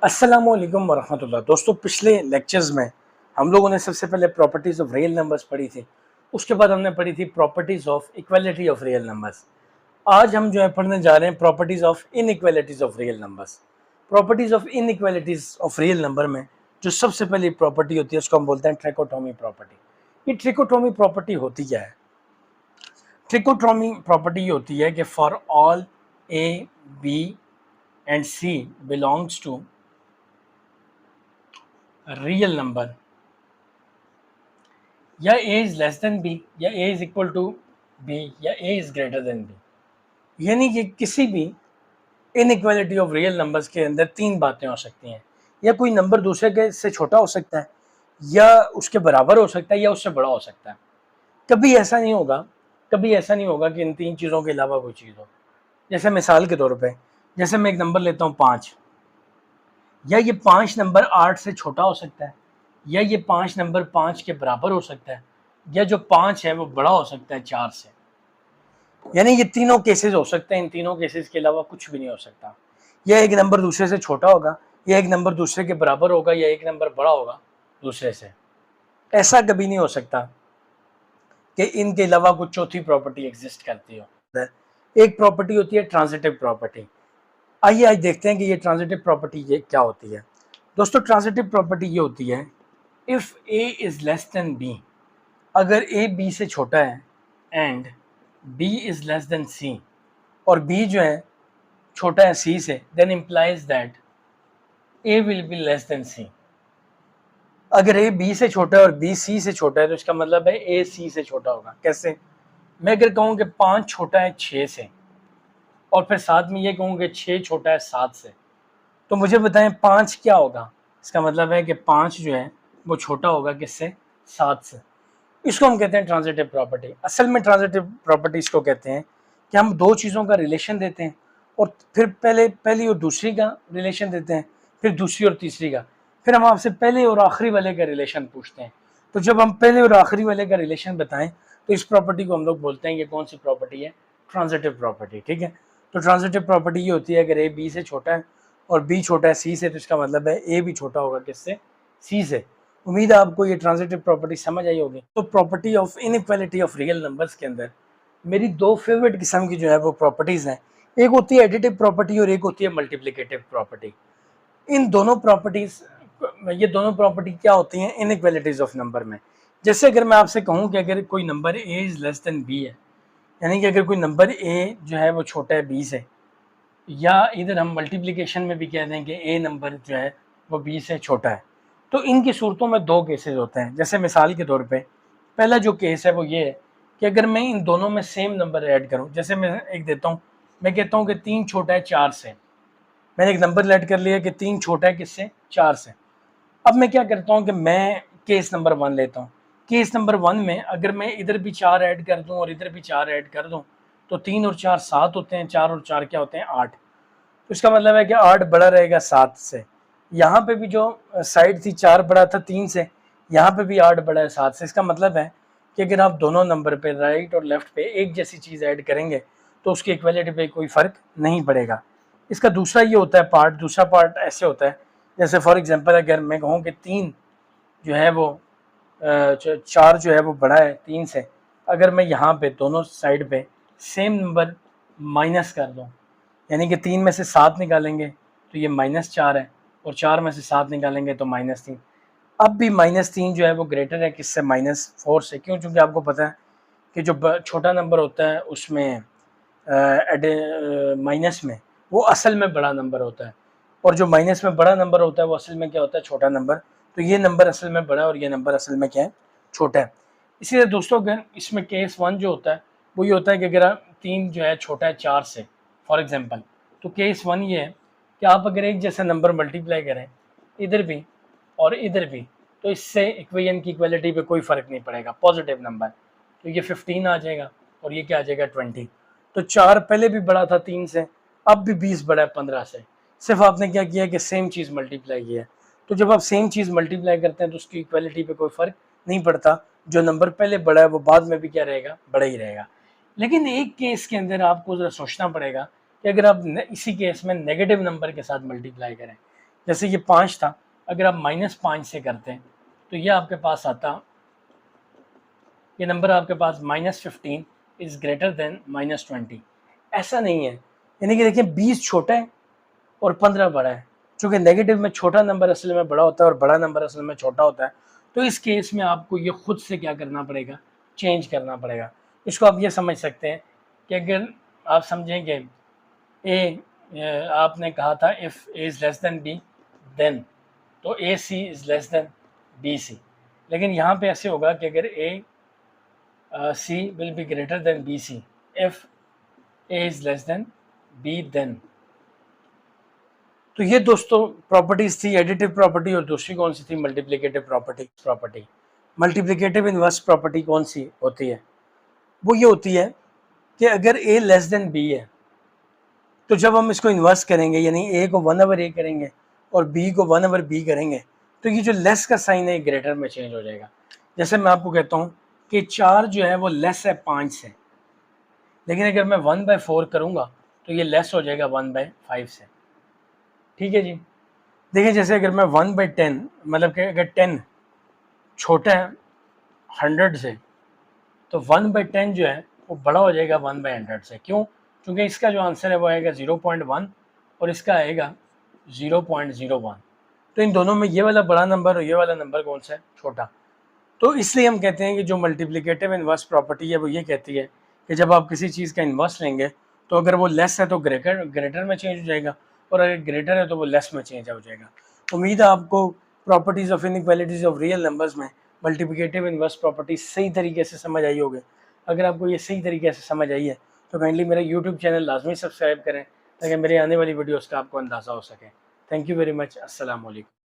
अस्सलामुअलैकुम वरहमतुल्लाह। दोस्तों, पिछले लेक्चर्स में हम लोगों ने सबसे पहले प्रॉपर्टीज़ ऑफ रियल नंबर्स पढ़ी थी। उसके बाद हमने पढ़ी थी properties of equality of real numbers. आज हम जो है पढ़ने जा रहे हैं properties of inequalities of real numbers. Properties of inequalities of real number में जो सबसे पहली प्रॉपर्टी होती है उसको हम बोलते हैं ट्रिकोटोमी प्रॉपर्टी। ये ट्रिकोटोमी प्रॉपर्टी होती क्या है? ट्रिकोटोमी प्रॉपर्टी होती है कि for all A B and C belongs to real number या a is less than b या a is equal to b या a is greater than b, यानी कि किसी भी इनइक्वालिटी ऑफ रियल नंबर्स के अंदर तीन बातें हो सकती हैं। या कोई नंबर दूसरे के से छोटा हो सकता है, या उसके बराबर हो सकता है, या उससे बड़ा हो सकता है। कभी ऐसा नहीं होगा कि इन तीन चीज़ों के अलावा कोई चीज़ हो। जैसे मिसाल के तौर पे, जैसे मैं एक नंबर लेता हूँ 5, या ये 5 नंबर 8 से छोटा हो सकता है, या ये 5 नंबर 5 के बराबर हो सकता है, या जो 5 है वो बड़ा हो सकता है 4 से। यानी ये तीनों केसेस हो सकते हैं। इन तीनों केसेस के अलावा कुछ भी नहीं हो सकता। या एक नंबर दूसरे से छोटा होगा, या एक नंबर दूसरे के बराबर होगा, या एक नंबर बड़ा होगा दूसरे से। ऐसा कभी नहीं हो सकता कि इनके अलावा कुछ चौथी प्रॉपर्टी एग्जिस्ट करती हो। एक प्रॉपर्टी होती है ट्रांजिटिव प्रॉपर्टी। आइए आज देखते हैं कि ये ट्रांजिटिव प्रॉपर्टी ये क्या होती है। दोस्तों, ट्रांजिटिव प्रॉपर्टी ये होती है if a is less than b, अगर a b से छोटा है and b is less than c, और b जो है छोटा है c से, then implies that a will be less than c। अगर a b से छोटा है और b c से छोटा है तो इसका मतलब है a c से छोटा होगा। कैसे? मैं अगर कहूँ कि 5 छोटा है 6 से, और फिर साथ में ये कहूँ कि 6 छोटा है 7 से, तो मुझे बताएं 5 क्या होगा? इसका मतलब है कि 5 जो है वो छोटा होगा किससे? 7 से। इसको हम कहते हैं ट्रांजिटिव प्रॉपर्टी। असल में ट्रांजिटिव प्रॉपर्टी इसको कहते हैं कि हम दो चीज़ों का रिलेशन देते हैं, और फिर पहली और दूसरी का रिलेशन देते हैं, फिर दूसरी और तीसरी का, फिर हम आपसे पहले और आखिरी वाले का रिलेशन पूछते हैं। तो जब हम पहले और आखिरी वाले का रिलेशन बताएं तो इस प्रॉपर्टी को हम लोग बोलते हैं ये कौन सी प्रॉपर्टी है? Transitive property. ठीक है। तो ट्रांजिटिव प्रॉपर्टी ये होती है अगर ए बी से छोटा है और बी छोटा है सी से, तो इसका मतलब है ए भी छोटा होगा किससे? सी से। उम्मीद है आपको ये ट्रांजिटिव प्रॉपर्टी समझ आई होगी। तो property of inequality of real numbers के अंदर मेरी दो फेवरेट किस्म की जो है वो प्रॉपर्टीज़ हैं। एक होती है एडिटिव प्रॉपर्टी और एक होती है मल्टीप्लिकेटिव प्रॉपर्टी। इन दोनों प्रॉपर्टीज़, ये दोनों प्रॉपर्टी क्या होती हैं इनइक्वालिटीज़ ऑफ नंबर में? जैसे अगर मैं आपसे कहूँ कि अगर कोई number A is less than B है, यानी कि अगर कोई नंबर ए जो है वो छोटा है बी से, या इधर हम मल्टीप्लिकेशन में भी कह दें कि ए नंबर जो है वो बी से छोटा है, तो इनकी सूरतों में दो केसेस होते हैं। जैसे मिसाल के तौर पे पहला जो केस है वो ये है कि अगर मैं इन दोनों में सेम नंबर ऐड करूं, जैसे मैं एक देता हूं, मैं कहता हूं कि 3 छोटा है 4 से। मैंने एक नंबर ऐड कर लिया कि 3 छोटा है किससे? 4 से। अब मैं क्या करता हूं कि मैं केस नंबर 1 लेता हूं। केस नंबर 1 में अगर मैं इधर भी 4 ऐड कर दूं और इधर भी 4 ऐड कर दूं, तो 3 और 4 7 होते हैं, 4 और 4 क्या होते हैं? 8। तो इसका मतलब है कि 8 बड़ा रहेगा 7 से। यहाँ पे भी जो साइड थी 4 बड़ा था 3 से, यहाँ पे भी 8 बड़ा है 7 से। इसका मतलब है कि अगर आप दोनों नंबर पे राइट और लेफ्ट पे एक जैसी चीज़ ऐड करेंगे तो उसकी इक्वलिटी पे कोई फ़र्क नहीं पड़ेगा। इसका दूसरा ये होता है पार्ट, दूसरा पार्ट ऐसे होता है, जैसे फॉर एग्जांपल अगर मैं कहूँ कि 3 जो है वो 4 जो है वो बड़ा है 3 से, अगर मैं यहाँ पे दोनों साइड पे सेम नंबर माइनस कर दूँ, यानी कि 3 में से 7 निकालेंगे तो ये -4 है, और 4 में से 7 निकालेंगे तो -3। अब भी -3 जो है वो ग्रेटर है किससे? -4 से। क्यों? क्योंकि आपको पता है कि जो छोटा नंबर होता है उसमें माइनस में वो असल में बड़ा नंबर होता है, और जो माइनस में बड़ा नंबर होता है वो असल में क्या होता है? छोटा नंबर। तो ये नंबर असल में बड़ा है और ये नंबर असल में क्या है? छोटा है। इसीलिए दोस्तों अगर इसमें केस 1 जो होता है वो ये होता है कि अगर 3 जो है छोटा है 4 से फॉर एग्जांपल, तो केस 1 ये है कि आप अगर एक जैसा नंबर मल्टीप्लाई करें इधर भी और इधर भी, तो इससे इक्वेशन की इक्वलिटी पे कोई फ़र्क नहीं पड़ेगा, पॉजिटिव नंबर। तो ये 15 आ जाएगा और ये क्या आ जाएगा? 20। तो 4 पहले भी बड़ा था 3 से, अब भी 20 बड़ा है 15 से। सिर्फ आपने क्या किया कि सेम चीज़ मल्टीप्लाई किया है। तो जब आप सेम चीज़ मल्टीप्लाई करते हैं तो उसकी इक्वलिटी पे कोई फ़र्क नहीं पड़ता। जो नंबर पहले बड़ा है वो बाद में भी क्या रहेगा? बड़ा ही रहेगा। लेकिन एक केस के अंदर आपको ज़रा सोचना पड़ेगा कि अगर आप इसी केस में नेगेटिव नंबर के साथ मल्टीप्लाई करें, जैसे ये 5 था, अगर आप -5 से करते हैं तो ये आपके पास आता, ये नंबर आपके पास -15 इज़ ग्रेटर देन -20। ऐसा नहीं है, यानी कि देखिए 20 छोटा है और 15 बड़ा है। चूँकि नेगेटिव में छोटा नंबर असल में बड़ा होता है और बड़ा नंबर असल में छोटा होता है, तो इस केस में आपको ये खुद से क्या करना पड़ेगा, चेंज करना पड़ेगा। इसको आप ये समझ सकते हैं कि अगर आप समझेंगे आपने कहा था if A is less than B then, तो A C is less than B C. लेकिन यहाँ पे ऐसे होगा कि अगर A C will be greater than B C if A is less than B then. तो ये दोस्तों प्रॉपर्टीज थी, एडिटिव प्रॉपर्टी, और दूसरी कौन सी थी, multiplicative property. Multiplicative inverse property कौन सी होती है, वो ये होती है कि अगर ए लेस देन बी है तो जब हम इसको इन्वर्स करेंगे, यानी ए को 1/a करेंगे और बी को 1/b करेंगे, तो ये जो लेस का साइन है ग्रेटर में चेंज हो जाएगा। जैसे मैं आपको कहता हूँ कि 4 जो है वो लेस है 5 से, लेकिन अगर मैं 1/4 करूँगा तो ये लेस हो जाएगा 1/5 से। ठीक है जी। देखिए जैसे अगर मैं 1/10, मतलब कि अगर 10 छोटा है 100 से, तो 1/10 जो है वो बड़ा हो जाएगा 1/100 से। क्यों? क्योंकि इसका जो आंसर है वो आएगा 0.1 और इसका आएगा 0.01। तो इन दोनों में ये वाला बड़ा नंबर और ये वाला नंबर कौन सा है, छोटा। तो इसलिए हम कहते हैं कि जो मल्टीप्लिकेटिव इनवर्स प्रॉपर्टी है वो ये कहती है कि जब आप किसी चीज़ का इन्वर्स लेंगे तो अगर वो लेस है तो ग्रेटर में चेंज हो जाएगा, और अगर ग्रेटर है तो वो लेस में चेंज हो जाएगा। उम्मीद है आपको properties of inequalities of real numbers में मल्टीप्लिकेटिव इनवर्स प्रॉपर्टी सही तरीके से समझ आई होगी। अगर आपको ये सही तरीके से समझ आई है तो काइंडली मेरा यूट्यूब चैनल लाजमी सब्सक्राइब करें ताकि मेरे आने वाली वीडियोज़ का आपको अंदाज़ा हो सके। Thank you very much. अस्सलाम वालेकुम।